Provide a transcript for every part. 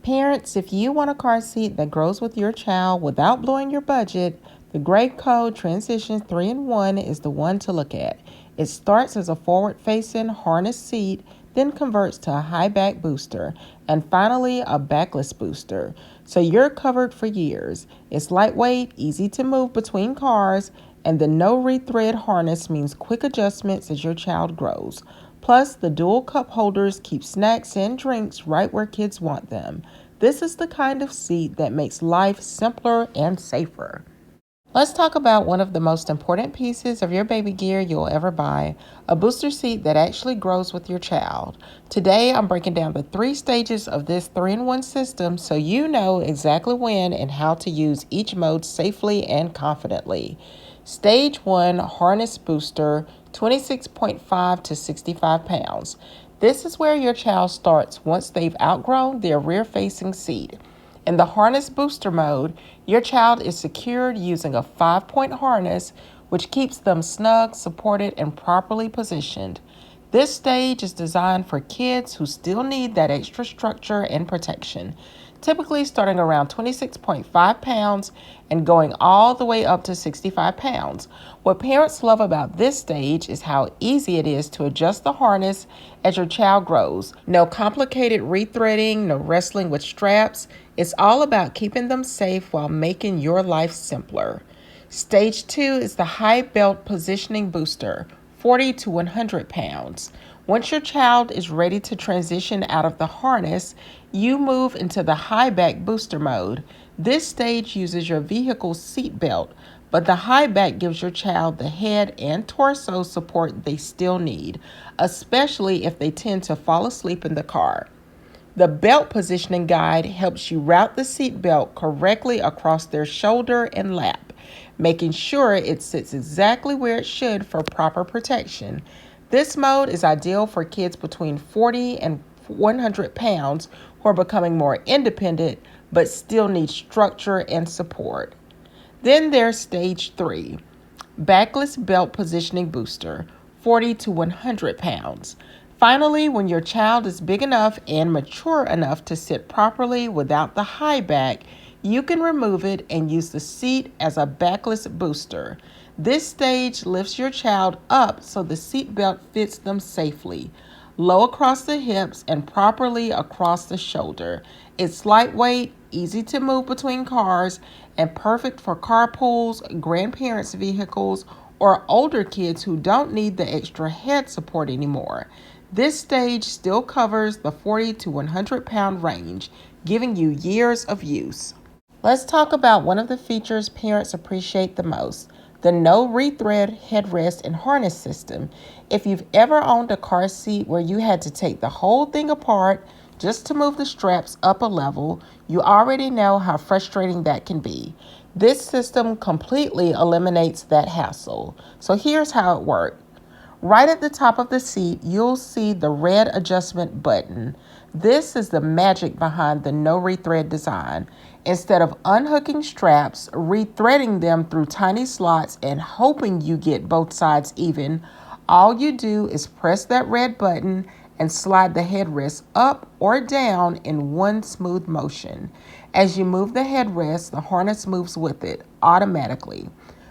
Parents, if you want a car seat that grows with your child without blowing your budget, the Graco Tranzitions 3-in-1 is the one to look at. It starts as a forward-facing harness seat, then converts to a high back booster, and finally a backless booster. So you're covered for years. It's lightweight, easy to move between cars, and the no-rethread harness means quick adjustments as your child grows. Plus, the dual cup holders keep snacks and drinks right where kids want them. This is the kind of seat that makes life simpler and safer. Let's talk about one of the most important pieces of your baby gear you'll ever buy, a booster seat that actually grows with your child. Today, I'm breaking down the 3 stages of this 3-in-1 system so you know exactly when and how to use each mode safely and confidently. Stage 1, harness booster, 26.5 to 65 pounds. This is where your child starts once they've outgrown their rear-facing seat. In the harness booster mode, your child is secured using a 5-point harness, which keeps them snug, supported, and properly positioned. This stage is designed for kids who still need that extra structure and protection, typically starting around 26.5 pounds and going all the way up to 65 pounds. What parents love about this stage is how easy it is to adjust the harness as your child grows. No complicated rethreading, no wrestling with straps. It's all about keeping them safe while making your life simpler. Stage 2 is the high belt positioning booster, 40 to 100 pounds. Once your child is ready to transition out of the harness, you move into the high back booster mode. This stage uses your vehicle's seat belt, but the high back gives your child the head and torso support they still need, especially if they tend to fall asleep in the car. The belt positioning guide helps you route the seat belt correctly across their shoulder and lap, making sure it sits exactly where it should for proper protection. This mode is ideal for kids between 40 and 100 pounds who are becoming more independent but still need structure and support. Then there's stage 3, backless belt positioning booster, 40 to 100 pounds. Finally, when your child is big enough and mature enough to sit properly without the high back, you can remove it and use the seat as a backless booster. This stage lifts your child up so the seat belt fits them safely, low across the hips and properly across the shoulder. It's lightweight, easy to move between cars, and perfect for carpools, grandparents' vehicles, or older kids who don't need the extra head support anymore. This stage still covers the 40 to 100 pound range, giving you years of use. Let's talk about one of the features parents appreciate the most, the no-rethread headrest and harness system. If you've ever owned a car seat where you had to take the whole thing apart just to move the straps up a level, you already know how frustrating that can be. This system completely eliminates that hassle. So here's how it works. Right at the top of the seat, you'll see the red adjustment button. This is the magic behind the no-rethread design. Instead of unhooking straps, rethreading them through tiny slots, and hoping you get both sides even, all you do is press that red button and slide the headrest up or down in one smooth motion. As you move the headrest, the harness moves with it automatically.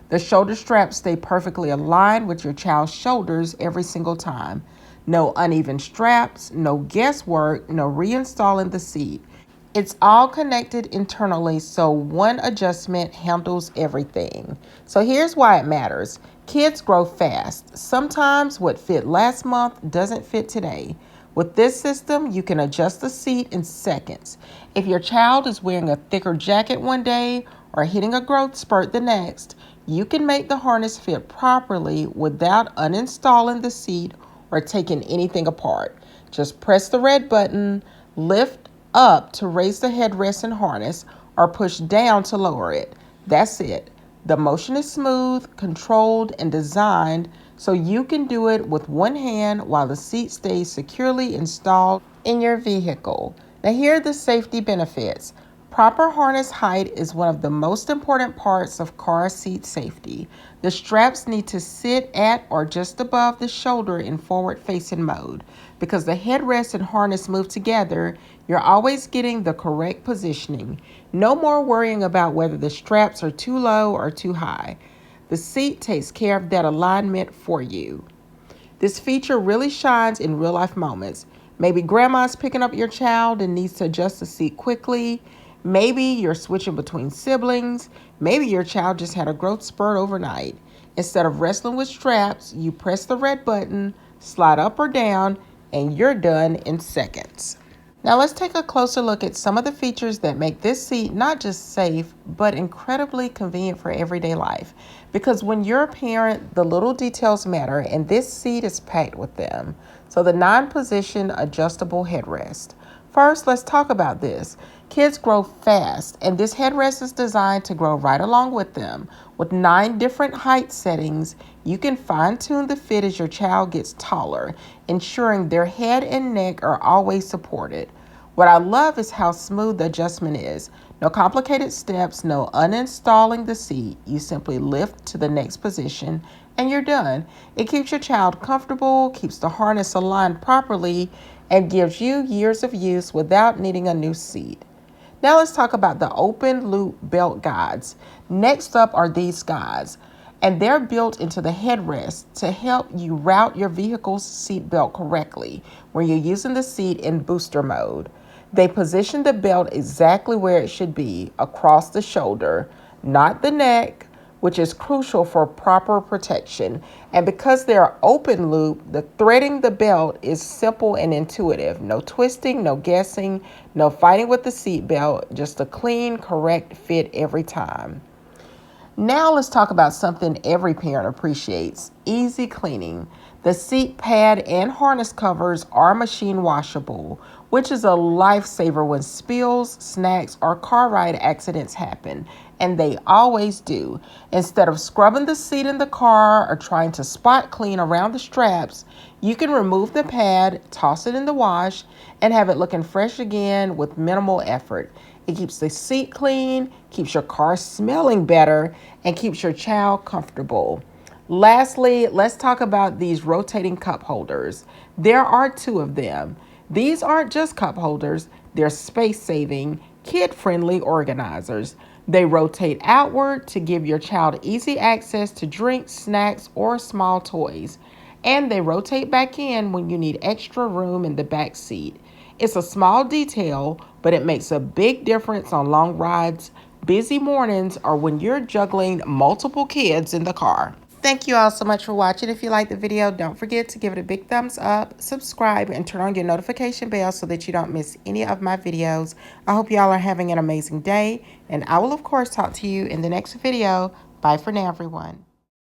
The shoulder straps stay perfectly aligned with your child's shoulders every single time. No uneven straps, no guesswork, no reinstalling the seat. It's all connected internally, so one adjustment handles everything. So here's why it matters. Kids grow fast. Sometimes what fit last month doesn't fit today. With this system, you can adjust the seat in seconds. If your child is wearing a thicker jacket one day or hitting a growth spurt the next, you can make the harness fit properly without uninstalling the seat or taking anything apart. Just press the red button, lift up to raise the headrest and harness, or push down to lower it. That's it. The motion is smooth, controlled, and designed so you can do it with one hand while the seat stays securely installed in your vehicle. Now here are the safety benefits. Proper harness height is one of the most important parts of car seat safety. The straps need to sit at or just above the shoulder in forward-facing mode. Because the headrest and harness move together, you're always getting the correct positioning. No more worrying about whether the straps are too low or too high. The seat takes care of that alignment for you. This feature really shines in real life moments. Maybe grandma's picking up your child and needs to adjust the seat quickly. Maybe you're switching between siblings. Maybe your child just had a growth spurt overnight. Instead of wrestling with straps, you press the red button, slide up or down, and you're done in seconds. Now let's take a closer look at some of the features that make this seat not just safe, but incredibly convenient for everyday life. Because when you're a parent, the little details matter, and this seat is packed with them. So the 9-position adjustable headrest. First, let's talk about this. Kids grow fast, and this headrest is designed to grow right along with them. With 9 different height settings, you can fine-tune the fit as your child gets taller, ensuring their head and neck are always supported. What I love is how smooth the adjustment is. No complicated steps, no uninstalling the seat. You simply lift to the next position and you're done. It keeps your child comfortable, keeps the harness aligned properly, and gives you years of use without needing a new seat. Now let's talk about the open loop belt guides. Next up are these guides, and they're built into the headrest to help you route your vehicle's seat belt correctly when you're using the seat in booster mode. They position the belt exactly where it should be, across the shoulder, not the neck, which is crucial for proper protection. And because they're open loop, the threading the belt is simple and intuitive. No twisting, no guessing, no fighting with the seat belt, just a clean, correct fit every time. Now let's talk about something every parent appreciates: easy cleaning. The seat pad and harness covers are machine washable, which is a lifesaver when spills, snacks, or car ride accidents happen, and they always do. Instead of scrubbing the seat in the car or trying to spot clean around the straps, you can remove the pad, toss it in the wash, and have it looking fresh again with minimal effort. It keeps the seat clean, keeps your car smelling better, and keeps your child comfortable. Lastly, let's talk about these rotating cup holders. There are 2 of them. These aren't just cup holders, they're space-saving, kid-friendly organizers. They rotate outward to give your child easy access to drinks, snacks, or small toys. And they rotate back in when you need extra room in the back seat. It's a small detail, but it makes a big difference on long rides, busy mornings, or when you're juggling multiple kids in the car. Thank you all so much for watching. If you liked the video, don't forget to give it a big thumbs up, subscribe, and turn on your notification bell so that you don't miss any of my videos. I hope y'all are having an amazing day, and I will, of course, talk to you in the next video. Bye for now, everyone.